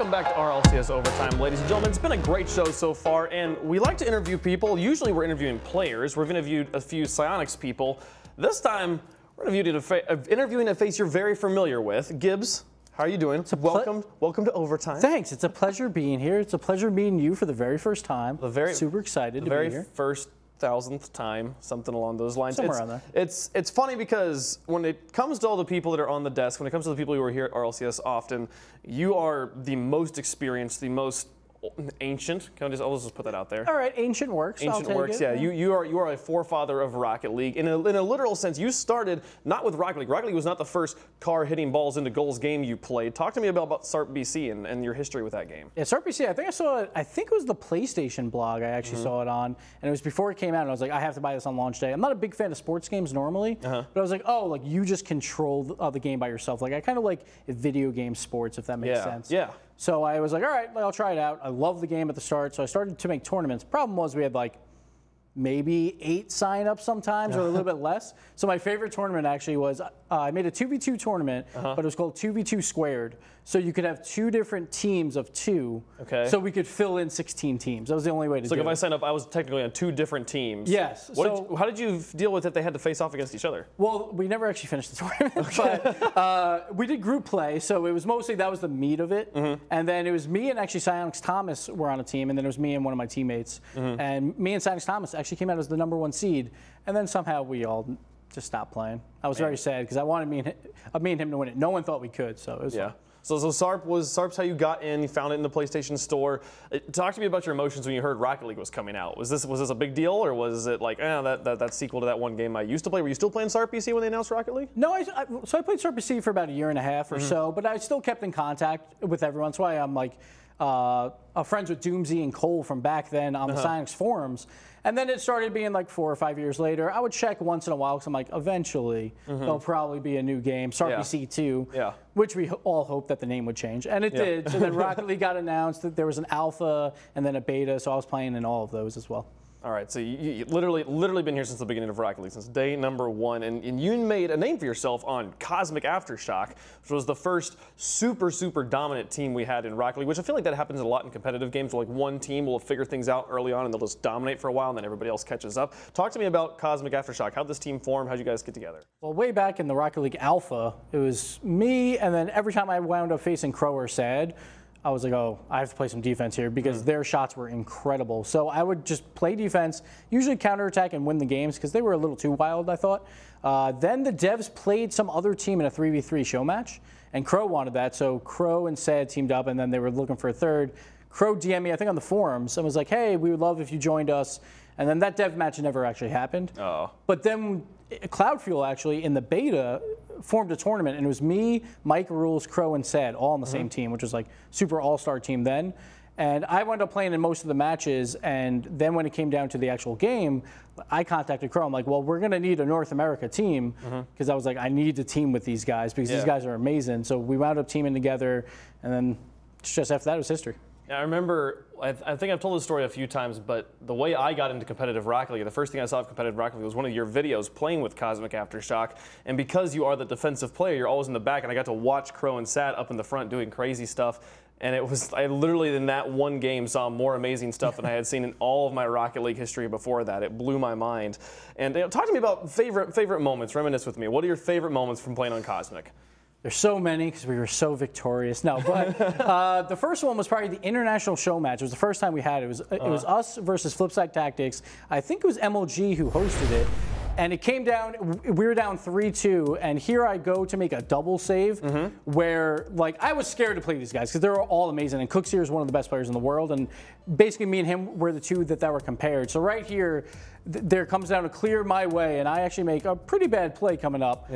Welcome back to RLCS Overtime, ladies and gentlemen. It's been a great show so far, and we like to interview people. Usually we're interviewing players. We've interviewed a few Psyonix people. This time, we're interviewing a face you're very familiar with. Gibbs, how are you doing? Welcome to Overtime. Thanks. It's a pleasure being here. It's a pleasure meeting you for the very first time. Super excited to be here. The very first 1000th time, something along those lines. Somewhere around there. It's funny because when it comes to all the people that are on the desk, when it comes to the people who are here at RLCS often, you are the most experienced, the most ancient. I'll just put that out there. All right, ancient works. Ancient works, yeah. You are a forefather of Rocket League. In a literal sense, you started not with Rocket League. Rocket League was not the first car hitting balls into goals game you played. Talk to me about SARP BC and your history with that game. Yeah, SARP BC, I think I saw it, I think it was the PlayStation blog I actually saw it on, and it was before it came out, and I was like, I have to buy this on launch day. I'm not a big fan of sports games normally, but I was like, oh, like you just control the game by yourself. Like I kind of like video game sports, if that makes sense. Yeah. So I was like, all right, I'll try it out. I love the game at the start, so I started to make tournaments. Problem was we had like maybe 8 sign-ups sometimes or a little bit less. So my favorite tournament actually was I made a 2v2 tournament, but it was called 2v2 squared. So you could have 2 different teams of 2. Okay. So we could fill in 16 teams. That was the only way to do it. So if I signed up, I was technically on 2 different teams. Yes. How did you deal with it? They had to face off against each other. Well, we never actually finished the tournament, but we did group play. So it was mostly, that was the meat of it. And then it was me and actually Psyonix Thomas were on a team, and then it was me and one of my teammates. And me and Psyonix Thomas actually came out as the #1 seed. And then somehow we all just stopped playing. I was very sad because I wanted me and him to win it. No one thought we could, so it was fun. So SARP's how you got in. You found it in the PlayStation Store. Talk to me about your emotions when you heard Rocket League was coming out. Was this a big deal, or was it like, that sequel to that one game I used to play? Were you still playing SARP BC when they announced Rocket League? No, so I played SARP BC for about a year and a half or so, but I still kept in contact with everyone. That's why I'm like friends with Doomsy and Cole from back then on the Psyonix forums. And then it started being like 4 or 5 years later. I would check once in a while because I'm like, eventually there'll probably be a new game, SARP BC 2, which we all hoped that the name would change. And it did. So then Rocket League got announced, that there was an alpha and then a beta, so I was playing in all of those as well. All right, so you literally been here since the beginning of Rocket League, since day #1, and you made a name for yourself on Cosmic Aftershock, which was the first super dominant team we had in Rocket League, which I feel like that happens a lot in competitive games, where like one team will figure things out early on and they'll just dominate for a while and then everybody else catches up. Talk to me about Cosmic Aftershock. How'd this team form? How'd you guys get together? Well, way back in the Rocket League Alpha, it was me, and then every time I wound up facing Crow or Sad, I was like, oh, I have to play some defense here because their shots were incredible. So I would just play defense, usually counterattack and win the games because they were a little too wild, I thought. Then the devs played some other team in a 3v3 show match, and Crow wanted that. So Crow and Sad teamed up, and then they were looking for a third. Crow DM'd me, I think, on the forums, and was like, hey, we would love if you joined us. And then that dev match never actually happened. But then Cloud Fuel actually, in the beta, formed a tournament, and it was me, Mike Rules, Crow, and Sad all on the same team, which was like super all-star team then. And I wound up playing in most of the matches, and then when it came down to the actual game, I contacted Crow. I'm like, well, we're going to need a North America team, because I was like, I need to team with these guys because these guys are amazing. So we wound up teaming together, and then just after that, it was history. Yeah, I remember, I think I've told this story a few times, but the way I got into competitive Rocket League, the first thing I saw of competitive Rocket League was one of your videos playing with Cosmic Aftershock. And because you are the defensive player, you're always in the back, and I got to watch Crow and Sat up in the front doing crazy stuff. And it was, I literally in that one game saw more amazing stuff than I had seen in all of my Rocket League history before that. It blew my mind. And talk to me about favorite moments. Reminisce with me. What are your favorite moments from playing on Cosmic? There's so many because we were so victorious. No, but the first one was probably the international show match. It was the first time we had it. It was us versus Flipside Tactics. I think it was MLG who hosted it. And it came down, we were down 3-2, and here I go to make a double save where, like, I was scared to play these guys because they're all amazing. And Cooks here is one of the best players in the world, and basically me and him were the two that were compared. So right here, there comes down to clear my way, and I actually make a pretty bad play coming up.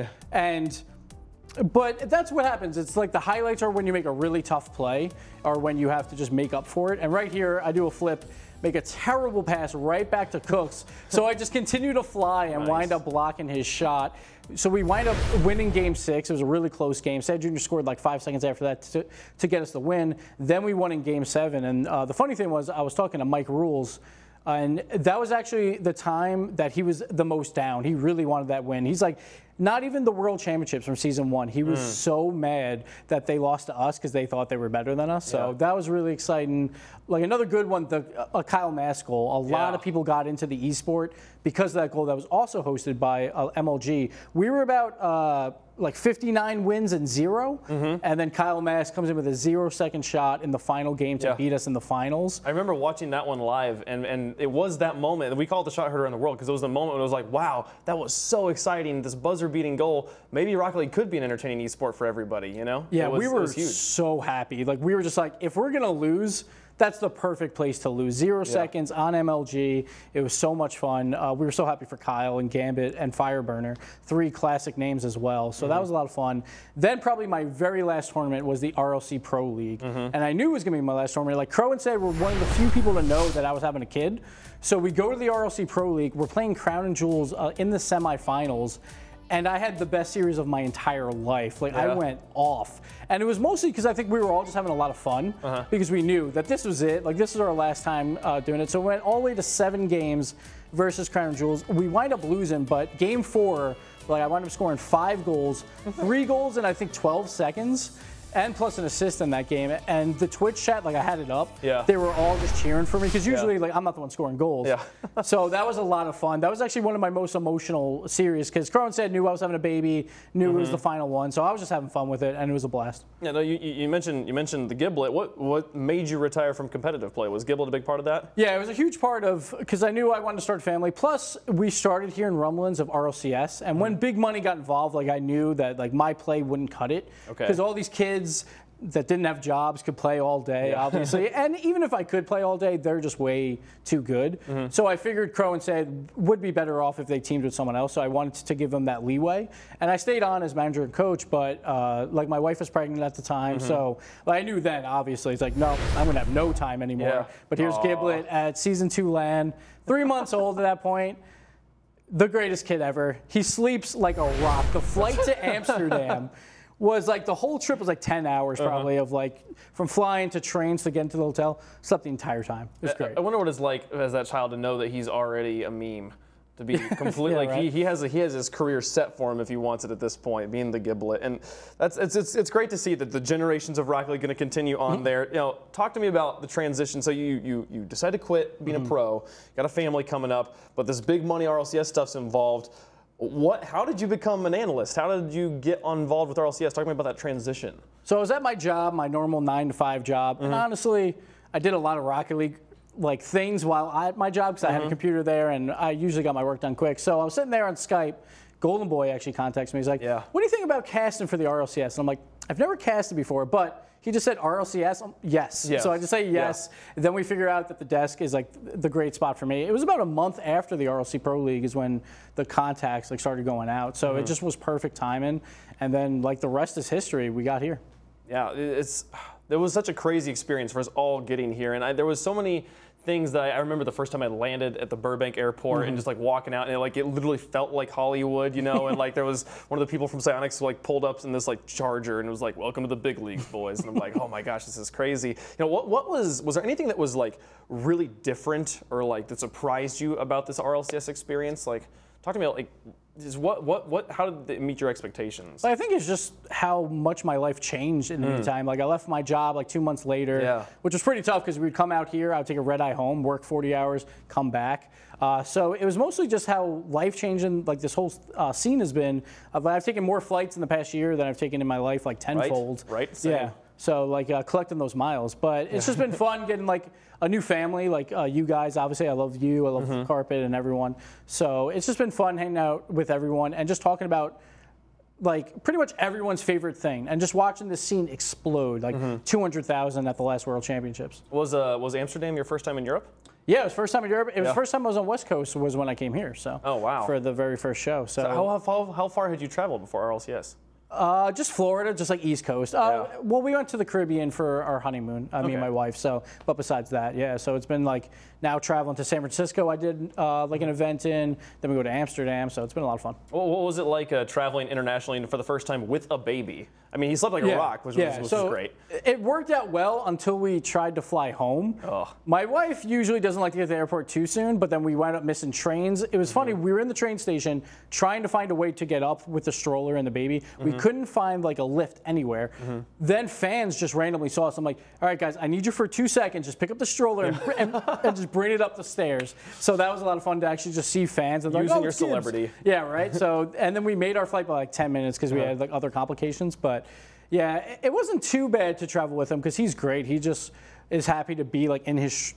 But that's what happens. It's like the highlights are when you make a really tough play or when you have to just make up for it. And right here, I do a flip, make a terrible pass right back to Cooks. So I just continue to fly and wind up blocking his shot. So we wind up winning game 6. It was a really close game. Sad Jr. scored like 5 seconds after that to get us the win. Then we won in game 7. And the funny thing was I was talking to Mike Rules, and that was actually the time that he was the most down. He really wanted that win. He's like, not even the World Championships from season 1. He was so mad that they lost to us because they thought they were better than us. So that was really exciting. Like another good one, the Kyle Mask goal. A lot of people got into the esport because of that goal that was also hosted by MLG. We were about like 59 wins and 0, and then Kyle Mask comes in with a 0-second shot in the final game to beat us in the finals. I remember watching that one live, and it was that moment. We call it the shot herder in the world because it was the moment when it was like, wow, that was so exciting. This buzzer-beating goal. Maybe Rocket League could be an entertaining esport for everybody, you know? Yeah, we were so happy. Like, we were just like, if we're going to lose, that's the perfect place to lose. 0 seconds on MLG. It was so much fun. We were so happy for Kyle and Gambit and Fireburner, 3 classic names as well. So that was a lot of fun. Then probably my very last tournament was the RLC Pro League. And I knew it was going to be my last tournament. Like Crow and said, we're one of the few people to know that I was having a kid. So we go to the RLC Pro League. We're playing Crown and Jewels in the semifinals. And I had the best series of my entire life. Like, I went off. And it was mostly because I think we were all just having a lot of fun because we knew that this was it. Like, this was our last time doing it. So we went all the way to 7 games versus Crown and Jewels. We wind up losing, but game 4, like, I wound up scoring 5 goals, 3 goals in, I think, 12 seconds. And plus an assist in that game. And the Twitch chat, like I had it up, they were all just cheering for me because usually like I'm not the one scoring goals. So that was a lot of fun. That was actually one of my most emotional series because Crow said knew I was having a baby, knew it was the final one. So I was just having fun with it and it was a blast. Yeah, no, you mentioned the Giblet. What made you retire from competitive play? Was Giblet a big part of that? Yeah, it was a huge part of because I knew I wanted to start a family. Plus we started here in Rumblins of RLCS, and when big money got involved, like I knew that like my play wouldn't cut it because all these kids that didn't have jobs could play all day, obviously. And even if I could play all day, they're just way too good. So I figured Crow and said would be better off if they teamed with someone else. So I wanted to give them that leeway. And I stayed on as manager and coach, but like my wife was pregnant at the time. So like, I knew then, obviously, it's like, no, I'm going to have no time anymore. But here's Giblet at season 2 LAN, 3 months old at that point. The greatest kid ever. He sleeps like a rock. The flight to Amsterdam was like the whole trip was like 10 hours probably of like from flying to trains to get into the hotel. Slept the entire time. It was great. I wonder what it's like as that child to know that he's already a meme. To be completely like he has his career set for him if he wants it at this point, being the Giblet, and it's great to see that the generations of Rocket League going to continue on there. You know, talk to me about the transition. So you decide to quit being a pro, got a family coming up, but this big money RLCS stuff's involved. How did you become an analyst? How did you get involved with RLCS? Talk to me about that transition. So I was at my job, my normal 9-to-5 job, and honestly, I did a lot of Rocket League like things while at my job because I had a computer there and I usually got my work done quick. So I was sitting there on Skype. Golden Boy actually contacts me. He's like, what do you think about casting for the RLCS? And I'm like, I've never casted before, but he just said RLCS. Yes. So I just say yes. And then we figure out that the desk is like the great spot for me. It was about a month after the RLC Pro League is when the contacts like started going out. So it just was perfect timing. And then like the rest is history. We got here. Yeah, it was such a crazy experience for us all getting here. And there was so many things that I remember the first time I landed at the Burbank airport and just like walking out and it literally felt like Hollywood, you know, and like there was one of the people from Psyonix who like pulled up in this like Charger and it was like, welcome to the big leagues, boys. And I'm like, oh my gosh, this is crazy. You know, was there anything that was like really different or like that surprised you about this RLCS experience? Like, talk to me about like, how did it meet your expectations? I think it's just how much my life changed in the meantime. Like I left my job like 2 months later, which was pretty tough because we'd come out here, I would take a red eye home, work 40 hours, come back. So it was mostly just how life changing like this whole scene has been. I've taken more flights in the past year than I've taken in my life, like tenfold. Right. Same. Yeah. So like collecting those miles, but it's just been fun getting like a new family, like you guys. Obviously, I love you. I love Carpet and everyone. So it's just been fun hanging out with everyone and just talking about like pretty much everyone's favorite thing and just watching this scene explode. Like 200,000 at the last World Championships. Was Amsterdam your first time in Europe? Yeah, it was first time in Europe. It was the first time I was on West Coast was when I came here. So oh wow, for the very first show. So how far had you traveled before RLCS? Just Florida, just like East Coast. Well, we went to the Caribbean for our honeymoon, me and my wife. So, but besides that, yeah. So it's been like now traveling to San Francisco. I did like an event in. Then we go to Amsterdam. So it's been a lot of fun. Well, what was it like traveling internationally for the first time with a baby? I mean, he slept like a rock, which was great. It worked out well until we tried to fly home. My wife usually doesn't like to get to the airport too soon, but then we wound up missing trains. It was funny. We were in the train station trying to find a way to get up with the stroller and the baby. We couldn't find like a lift anywhere. Then fans just randomly saw us. I'm like, all right, guys, I need you for 2 seconds. Just pick up the stroller and just bring it up the stairs. So that was a lot of fun to actually just see fans. And using like, your celebrity. Yeah, right. So, and then we made our flight by like 10 minutes because we had like other complications. But yeah, it wasn't too bad to travel with him because he's great. He just is happy to be like in his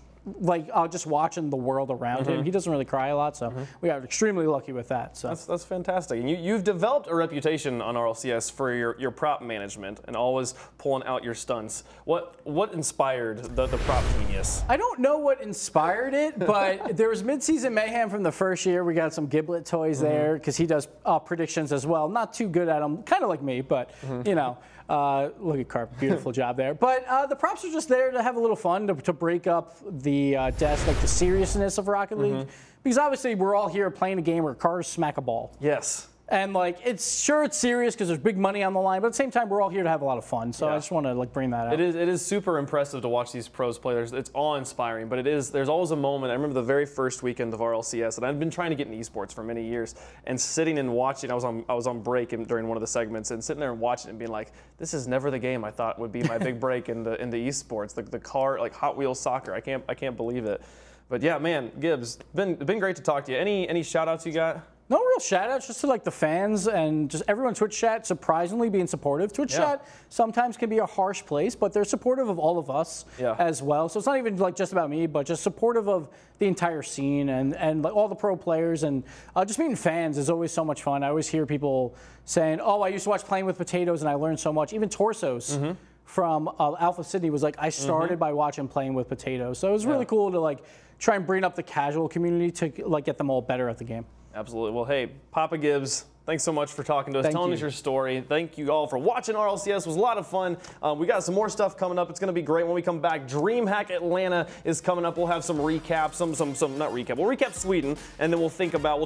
just watching the world around him. He doesn't really cry a lot, so we are extremely lucky with that. So that's fantastic. And you've developed a reputation on RLCS for your prop management and always pulling out your stunts. What inspired the prop genius? I don't know what inspired it, but there was mid-season mayhem from the first year. We got some Giblet toys there because he does predictions as well. Not too good at them, kind of like me, but you know. Look at Carp, beautiful job there. But the props are just there to have a little fun, to break up the desk, like the seriousness of Rocket League. Because obviously we're all here playing a game where cars smack a ball. Yes. And like, it's serious because there's big money on the line, but at the same time, we're all here to have a lot of fun. So I just want to like bring that up. It is super impressive to watch these pros play. It's awe-inspiring, but there's always a moment. I remember the very first weekend of RLCS, and I've been trying to get in esports for many years, and sitting and watching. I was on break during one of the segments, and sitting there and watching it and being like, this is never the game I thought would be my big break in the esports. The car, like Hot Wheels soccer. I can't believe it. But yeah, man, Gibbs, been great to talk to you. Any shout-outs you got? No real shout-outs, just to like the fans and just everyone Twitch chat surprisingly being supportive. Twitch chat sometimes can be a harsh place, but they're supportive of all of us as well. So it's not even like just about me, but just supportive of the entire scene and like all the pro players. And just meeting fans is always so much fun. I always hear people saying, oh, I used to watch Playing with Potatoes and I learned so much. Even Torsos from Alpha Sydney was like, I started by watching Playing with Potatoes. So it was really cool to like try and bring up the casual community to like get them all better at the game. Absolutely. Well, hey, Papa Gibbs, thanks so much for talking to us, telling us your story. Thank you all for watching RLCS. It was a lot of fun. We got some more stuff coming up. It's going to be great when we come back. DreamHack Atlanta is coming up. We'll have some recaps, not recap. We'll recap Sweden, and then we'll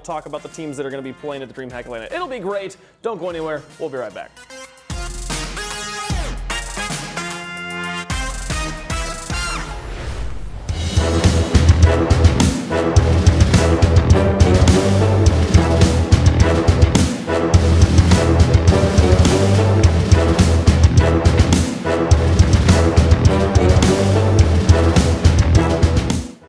talk about the teams that are going to be playing at the DreamHack Atlanta. It'll be great. Don't go anywhere. We'll be right back.